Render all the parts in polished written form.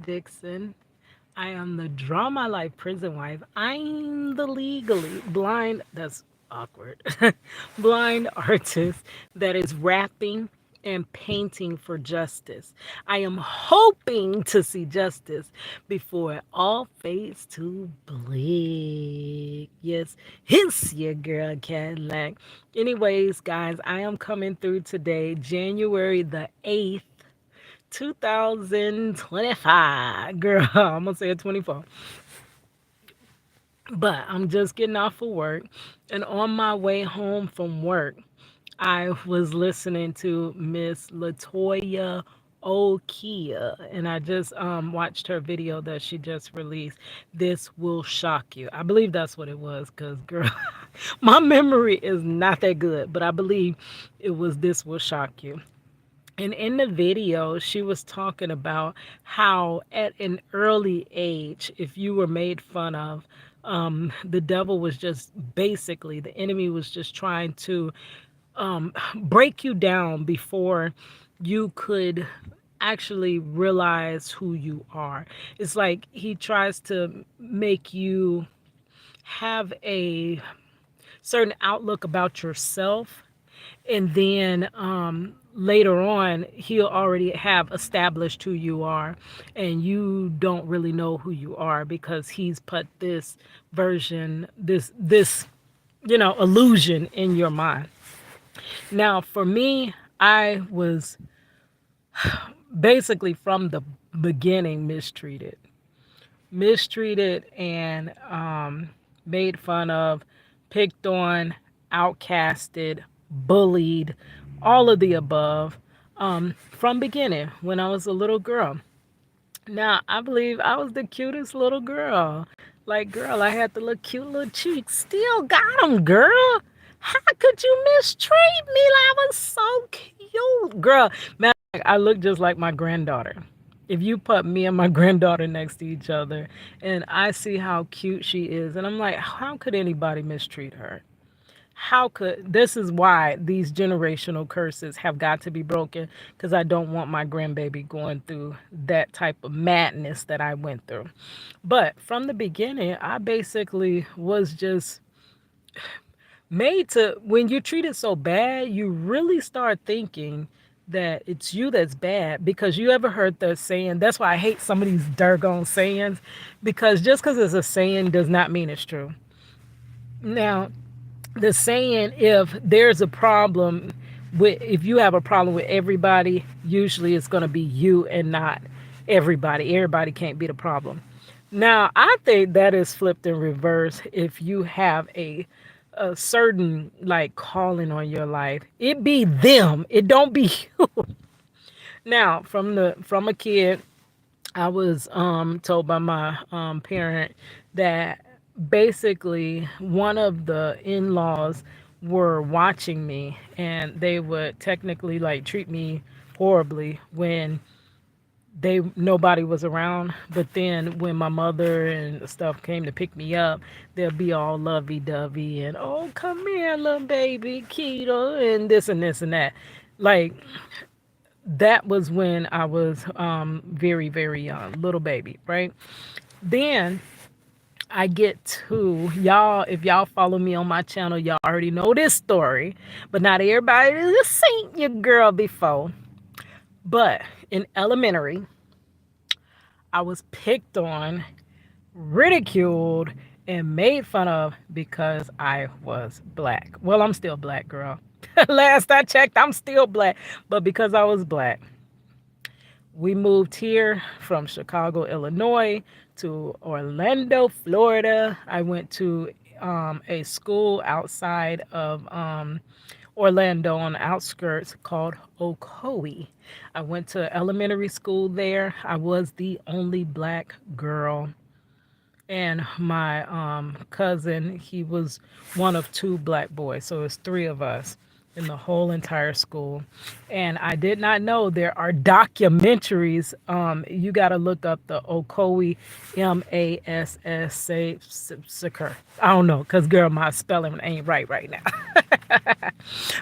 Dixon. I am the Draw My Life prison wife. I'm the legally blind, that's awkward, blind artist that is rapping and painting for justice. I am hoping to see justice before it all fades to black. Yes, it's your girl Cadillac. Anyways, guys, I am coming through today, January the 8th. 2025. Girl, I'm gonna say it 24. But I'm just getting off of work. And on my way home from work, I was listening to Miss Latoya Okia, and I just watched her video that she just released. This will shock you. I believe that's what it was, because, girl, my memory is not that good, but I believe it was This Will Shock You. And in the video, she was talking about how at an early age, if you were made fun of, the devil was just basically, the enemy was just trying to break you down before you could actually realize who you are. It's like he tries to make you have a certain outlook about yourself, and then later on he'll already have established who you are, and you don't really know who you are because he's put this version, this illusion in your mind. Now for me, I was basically from the beginning mistreated and made fun of, picked on, outcasted, bullied, all of the above, from beginning when I was a little girl. Now I believe I was the cutest little girl. Like, girl, I had the little cute little cheeks. Still got them, girl. How could you mistreat me? Like, I was so cute, girl. Man, I look just like my granddaughter. If you put me and my granddaughter next to each other, and I see how cute she is, and I'm like, how could anybody mistreat her? How could This is why these generational curses have got to be broken, because I don't want my grandbaby going through that type of madness that I went through. But from the beginning, I basically was just made to, when you treat it so bad, you really start thinking that it's you that's bad. Because you ever heard the saying, that's why I hate some of these dargon sayings, because just because it's a saying does not mean it's true. Now, the saying, if there's a problem if you have a problem with everybody, usually it's going to be you and not everybody can't be the problem. Now I think that is flipped in reverse. If you have a certain like calling on your life, it be them, it don't be you. Now from a kid, I was told by my parent that basically one of the in-laws were watching me, and they would technically like treat me horribly when they nobody was around. But then when my mother and stuff came to pick me up, they'll be all lovey-dovey and, oh, come here, little baby Keto, and this and this and that. Like, that was when I was very, very young, little baby, right? Then I get to y'all. If y'all follow me on my channel, y'all already know this story, but not everybody has seen your girl before. But in elementary, I was picked on, ridiculed, and made fun of because I was black. Well, I'm still black, girl. Last I checked, I'm still black, but because I was black. We moved here from Chicago, Illinois to Orlando, Florida. I went to a school outside of Orlando on the outskirts called Ocoee. I went to elementary school there. I was the only black girl. And my cousin, he was one of two black boys. So it's three of us in the whole entire school. And I did not know there are documentaries. You got to look up the Ocoee Massacre. I don't know, because girl, my spelling ain't right now.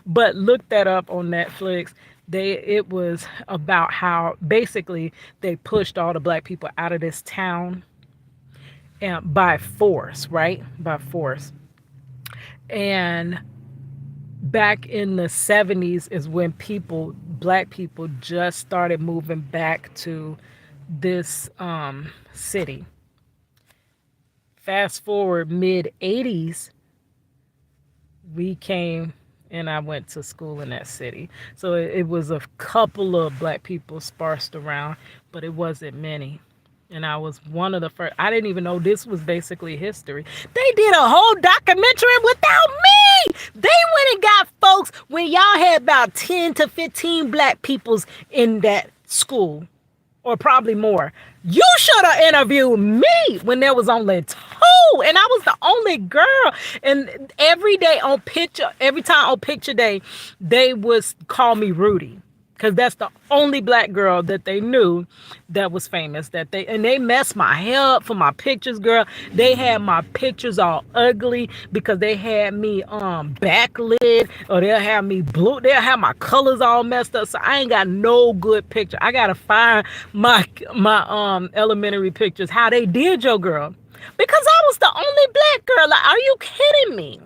But look that up on Netflix. It was about how basically they pushed all the black people out of this town and by force, right? By force. And back in the 70s is when black people just started moving back to this city. Fast forward mid 80s, we came and I went to school in that city. So it was a couple of black people sparsed around, but it wasn't many. And I was one of the first. I didn't even know this was basically history. They did a whole documentary without me. They went and got folks when y'all had about 10 to 15 black peoples in that school, or probably more. You should have interviewed me when there was only two, and I was the only girl. And every time on picture day, they would call me Rudy because that's the only black girl that they knew that was famous. They messed my hair up for my pictures, girl. They had my pictures all ugly because they had me backlit, or they'll have me blue. They'll have my colors all messed up. So I ain't got no good picture. I gotta find my elementary pictures. How they did your girl. Because I was the only black girl. Like, are you kidding me?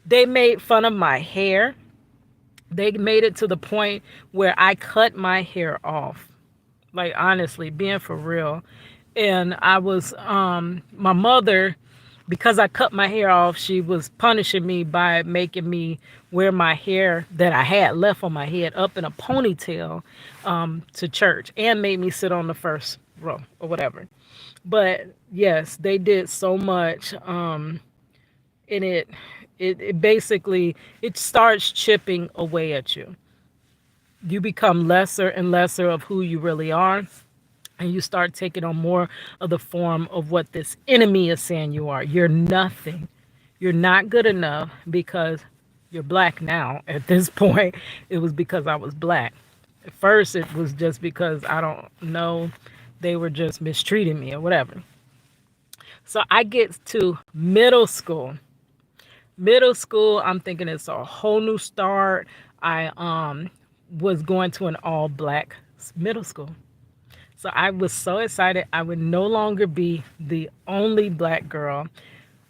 They made fun of my hair. They made it to the point where I cut my hair off. Like, honestly, being for real. And I was, my mother, because I cut my hair off, she was punishing me by making me wear my hair that I had left on my head up in a ponytail to church, and made me sit on the first row or whatever. But yes, they did so much. And it basically, it starts chipping away at you. You become lesser and lesser of who you really are, and you start taking on more of the form of what this enemy is saying you are. You're nothing. You're not good enough because you're black now. At this point, it was because I was black. At first, it was just because, I don't know, they were just mistreating me or whatever. So I get to middle school. Middle school, I'm thinking it's a whole new start. I was going to an all black middle school. So I was so excited. I would no longer be the only black girl.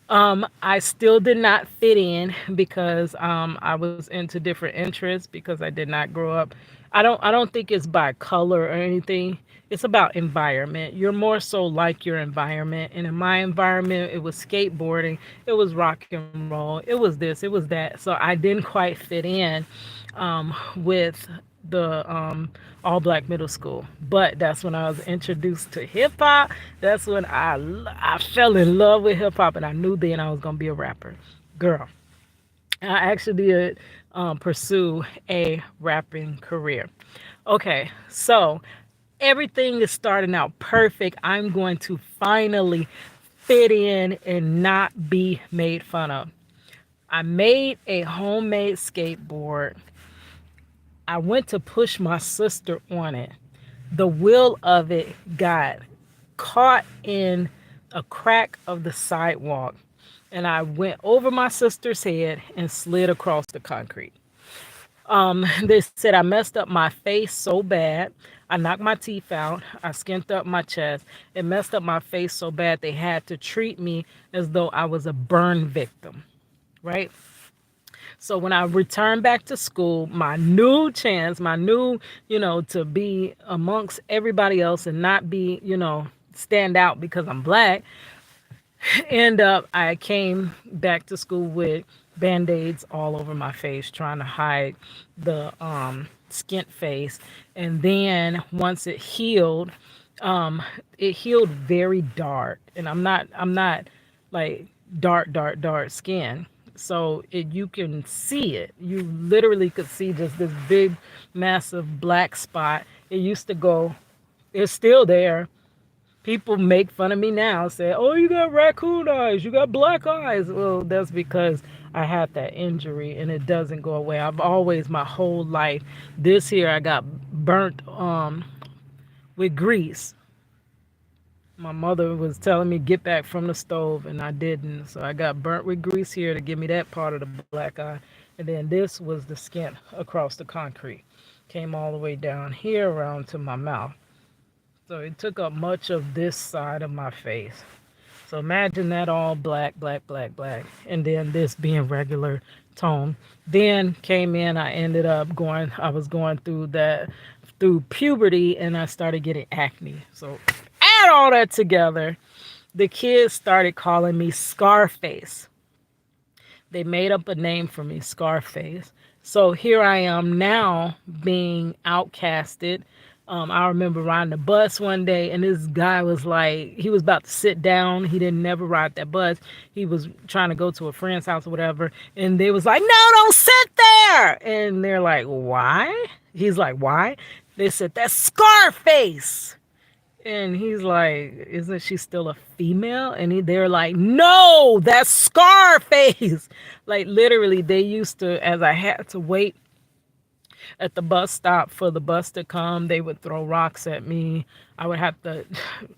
I still did not fit in because I was into different interests because I did not grow up. I don't think it's by color or anything. It's about environment. You're more so like your environment. And in my environment, it was skateboarding, it was rock and roll, it was this, it was that. So I didn't quite fit in with the all black middle school. But that's when I was introduced to hip hop. That's when I fell in love with hip hop, and I knew then I was gonna be a rapper, girl. I actually did pursue a rapping career. Okay, so everything is starting out perfect. I'm going to finally fit in and not be made fun of. I made a homemade skateboard. I went to push my sister on it. The wheel of it got caught in a crack of the sidewalk, and I went over my sister's head and slid across the concrete. They said I messed up my face so bad. I knocked my teeth out. I skinned up my chest. It messed up my face so bad they had to treat me as though I was a burn victim, right? So when I returned back to school, my new chance, to be amongst everybody else and not be, stand out because I'm black, end up, I came back to school with band-aids all over my face, trying to hide the skint face. And then once it healed very dark. And I'm not like dark skin. So you can see it. You literally could see just this big, massive black spot. It used to go, it's still there. People make fun of me now, say, "Oh, you got raccoon eyes, you got black eyes." Well, that's because I had that injury and it doesn't go away. I've always, my whole life, this year I got burnt with grease. My mother was telling me get back from the stove, and I didn't. So I got burnt with grease here to give me that part of the black eye. And then this was the skin across the concrete. came all the way down here around to my mouth. So it took up much of this side of my face. So imagine that all black, black, black, black, and then this being regular tone. Then came in, I ended up going, I was going through that, through puberty, and I started getting acne. So add all that together, the kids started calling me Scarface. They made up a name for me, Scarface. So here I am now being outcasted. I remember riding the bus one day, and this guy was like, he was about to sit down. He didn't never ride that bus. He was trying to go to a friend's house or whatever. And they was like, no, don't sit there. And they're like, why? He's like, why? They said, that's Scarface. And he's like, isn't she still a female? And they're like, no, that's Scarface. Like literally, they used to, as I had to wait at the bus stop for the bus to come, they would throw rocks at me. I would have to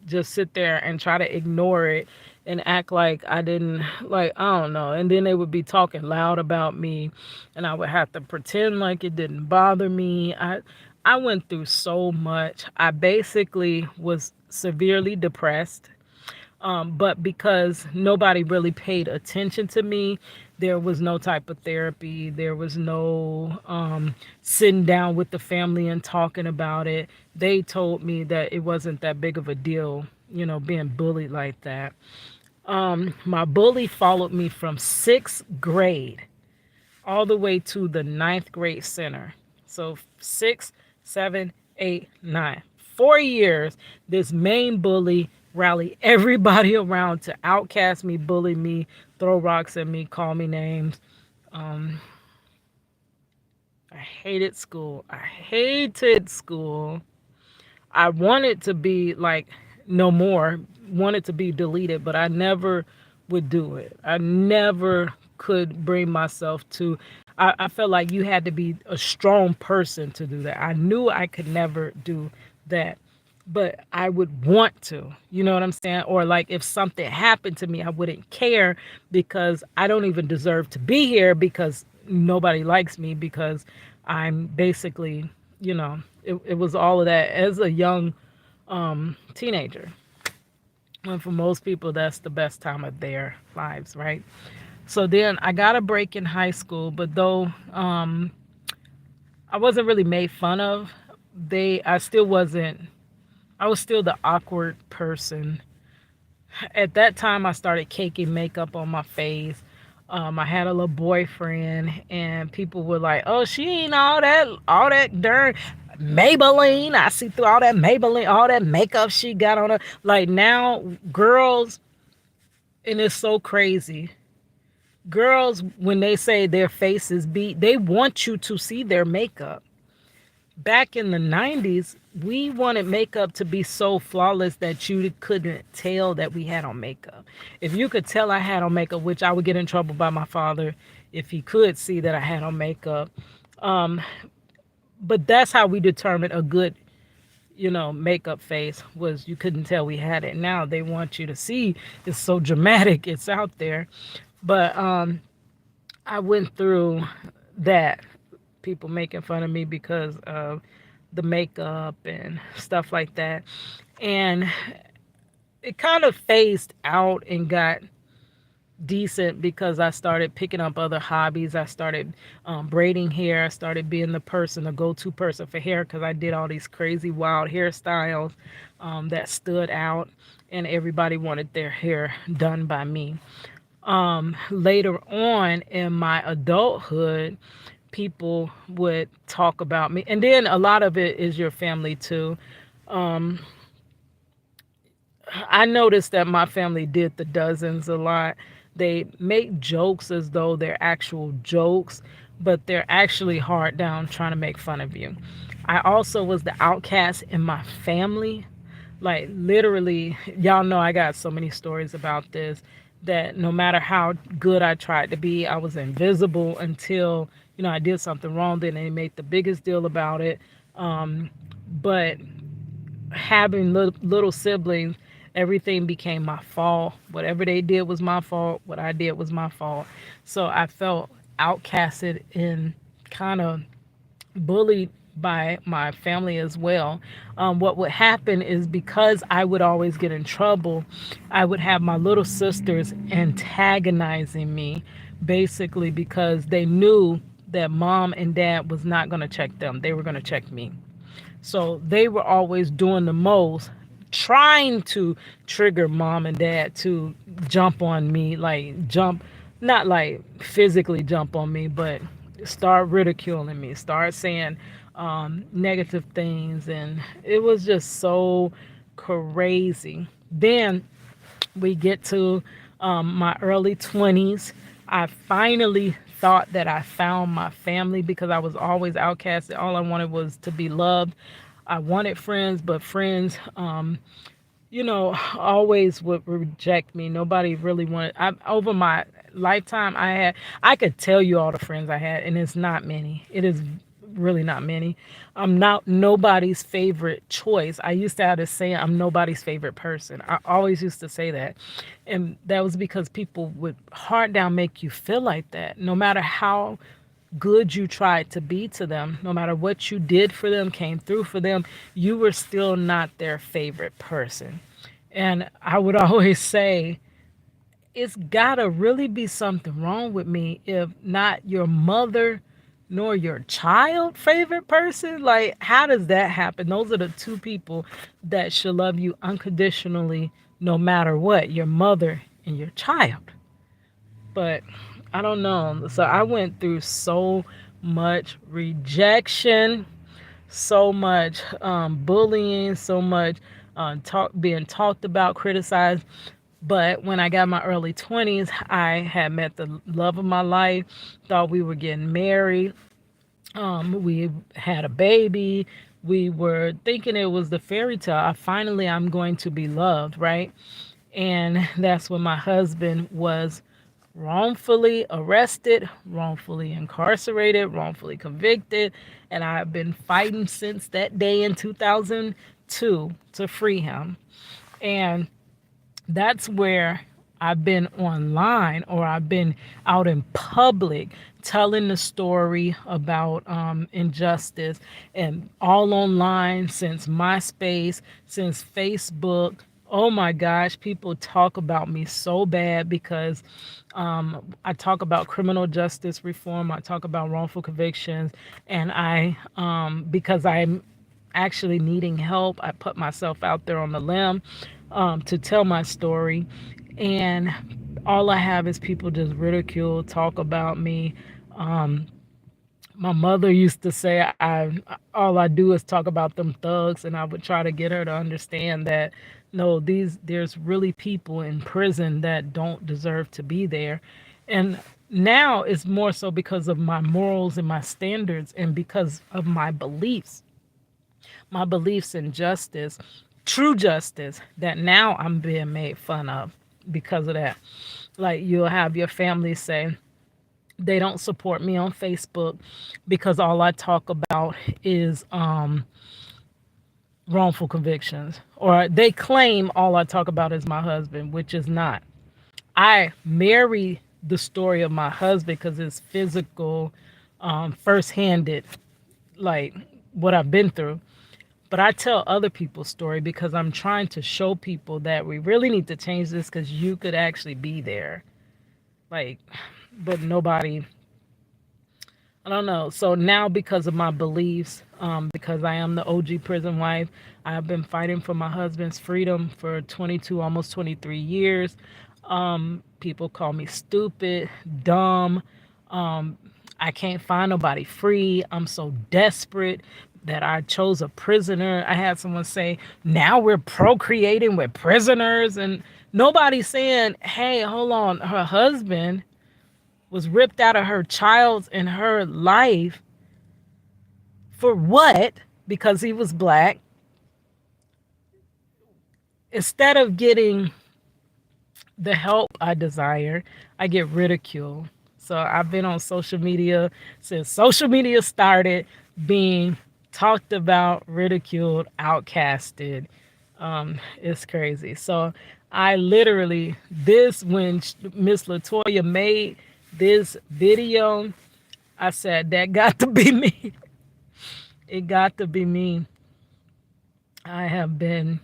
just sit there and try to ignore it and act like I didn't, like, I don't know. And then they would be talking loud about me, and I would have to pretend like it didn't bother me. I went through so much. I basically was severely depressed. But because nobody really paid attention to me, there was no type of therapy. There was no sitting down with the family and talking about it. They told me that it wasn't that big of a deal, being bullied like that. My bully followed me from sixth grade all the way to the ninth grade center. So 6, 7, 8, 9. 4 years, this main bully rallied everybody around to outcast me, bully me, throw rocks at me, call me names. Um, I hated school. I hated school. I wanted to be like no more, wanted to be deleted, but I never would do it. I never could bring myself to. I felt like you had to be a strong person to do that. I knew I could never do that, but I would want to. You know what I'm saying? Or like if something happened to me, I wouldn't care because I don't even deserve to be here because nobody likes me because I'm basically, it was all of that as a young teenager. And for most people, that's the best time of their lives, right? So then I got a break in high school, but though I wasn't really made fun of, I still wasn't, I was still the awkward person. At that time, I started caking makeup on my face. I had a little boyfriend, and people were like, "Oh, she ain't all that darn Maybelline. I see through all that Maybelline, all that makeup she got on her." Like now, girls, and it's so crazy. Girls, when they say their face is beat, they want you to see their makeup. Back in the 90s, we wanted makeup to be so flawless that you couldn't tell that we had on makeup. If you could tell I had on makeup, which I would get in trouble by my father if he could see that I had on makeup. Um, but that's how we determined a good, makeup face was you couldn't tell we had it. Now they want you to see. It's so dramatic. It's out there. But I went through that. People making fun of me because of the makeup and stuff like that. And it kind of phased out and got decent because I started picking up other hobbies. I started braiding hair. I started being the person, the go-to person for hair because I did all these crazy, wild hairstyles that stood out, and everybody wanted their hair done by me. Later on in my adulthood, people would talk about me. And then a lot of it is your family too. Um, I noticed that my family did the dozens a lot. They make jokes as though they're actual jokes, but they're actually hard down trying to make fun of you. I also was the outcast in my family. Like literally, y'all know I got so many stories about this that no matter how good I tried to be, I was invisible until, I did something wrong. Then they made the biggest deal about it. But having little siblings, everything became my fault. Whatever they did was my fault. What I did was my fault. So I felt outcasted and kind of bullied by my family as well. What would happen is because I would always get in trouble, I would have my little sisters antagonizing me basically because they knew that mom and dad was not going to check them. They were going to check me. So they were always doing the most, trying to trigger mom and dad to jump on me, like jump, not like physically jump on me, but start ridiculing me, start saying negative things. And it was just so crazy. Then we get to my early 20s. I finally thought that I found my family because I was always outcasted. All I wanted was to be loved. I wanted friends, but friends, always would reject me. Nobody really wanted. Over my lifetime, I could tell you all the friends I had, and it's not many. It is really not many. I'm not nobody's favorite choice. I used to have this saying, I'm nobody's favorite person. I always used to say that. And that was because people would hard down make you feel like that. No matter how good you tried to be to them, no matter what you did for them, came through for them, you were still not their favorite person. And I would always say, it's gotta really be something wrong with me if not your mother nor your child favorite person. Like, how does that happen? Those are the two people that should love you unconditionally no matter what, your mother and your child. But I don't know. So I went through so much rejection, so much bullying, so much being talked about, criticized. But when I got my early 20s, I had met the love of my life, thought we were getting married. We had a baby. We were thinking it was the fairy tale. I'm going to be loved, right? And that's when my husband was wrongfully arrested, wrongfully incarcerated, wrongfully convicted. And I've been fighting since that day in 2002 to free him. And that's where I've been online, or I've been out in public telling the story about injustice, and all online since MySpace, since Facebook. Oh my gosh, people talk about me so bad because I talk about criminal justice reform, I talk about wrongful convictions, and because I'm actually needing help, I put myself out there on the limb to tell my story. And all I have is people just ridicule, talk about me. Um, my mother used to say all I do is talk about them thugs, and I would try to get her to understand that no, there's really people in prison that don't deserve to be there. And now it's more so because of my morals and my standards, and because of my beliefs in justice, true justice, that now I'm being made fun of because of that. Like, you'll have your family say they don't support me on Facebook because all I talk about is wrongful convictions, or they claim all I talk about is my husband, which is not. I marry the story of my husband because it's physical, first-handed, like what I've been through. But I tell other people's story because I'm trying to show people that we really need to change this, because you could actually be there. Like, but nobody, I don't know. So now, because of my beliefs, because I am the OG prison wife, I've been fighting for my husband's freedom for 22, almost 23 years. People call me stupid, dumb. I can't find nobody free. I'm so desperate that I chose a prisoner. I had someone say, now we're procreating with prisoners. And nobody's saying, hey, hold on. Her husband was ripped out of her child's and her life for what? Because he was black. Instead of getting the help I desire, I get ridiculed. So I've been on social media since social media started, being talked about, ridiculed, outcasted. It's crazy. So I literally, when Miss Latoya made this video, I said, that got to be me. It got to be me. I have been,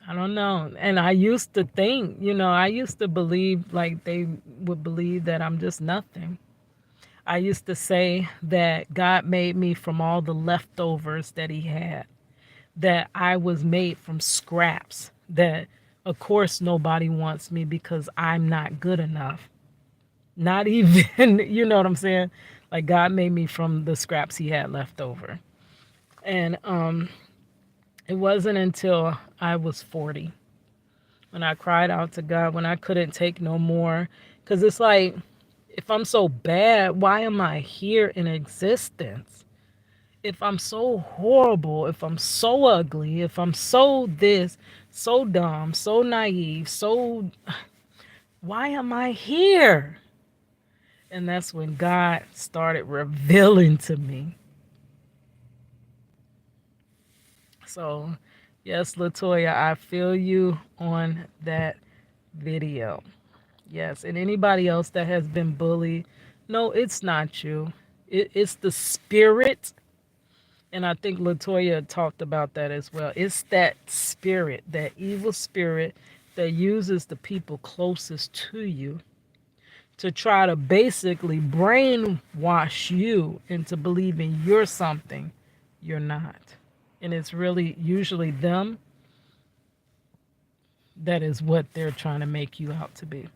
I don't know. And I used to think, I used to believe like they would believe that I'm just nothing. I used to say that God made me from all the leftovers that He had, that I was made from scraps, that of course nobody wants me because I'm not good enough. Not even, you know what I'm saying? Like God made me from the scraps He had left over. And it wasn't until I was 40 when I cried out to God, when I couldn't take no more. Because it's like, if I'm so bad, why am I here in existence? If I'm so horrible, if I'm so ugly, if I'm so this, so dumb, so naive, so, why am I here? And that's when God started revealing to me. So, yes, Latoya, I feel you on that video. Yes, and anybody else that has been bullied, no, it's not you. It's the spirit. And I think Latoya talked about that as well. It's that spirit, that evil spirit that uses the people closest to you to try to basically brainwash you into believing you're something you're not. And it's really usually them that is what they're trying to make you out to be.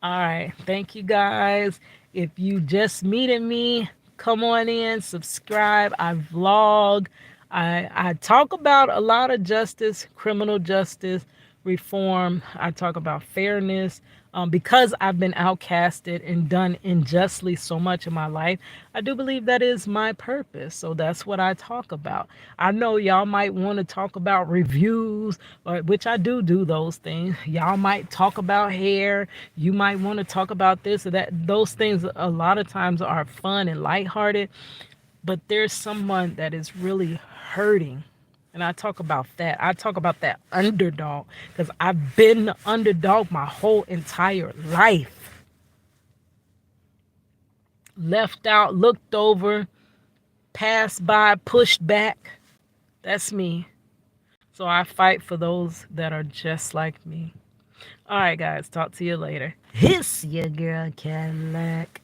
All right. Thank you guys. If you just meeting me, come on in, subscribe. I vlog. I talk about a lot of justice, criminal justice, reform. I talk about fairness. Because I've been outcasted and done unjustly so much in my life, I do believe that is my purpose. So that's what I talk about. I know y'all might want to talk about reviews, which I do those things. Y'all might talk about hair. You might want to talk about this or that. Those things a lot of times are fun and lighthearted, but there's someone that is really hurting. And I talk about that. I talk about that underdog because I've been the underdog my whole entire life. Left out, looked over, passed by, pushed back. That's me. So I fight for those that are just like me. All right, guys. Talk to you later. Hiss, your girl Cadillac.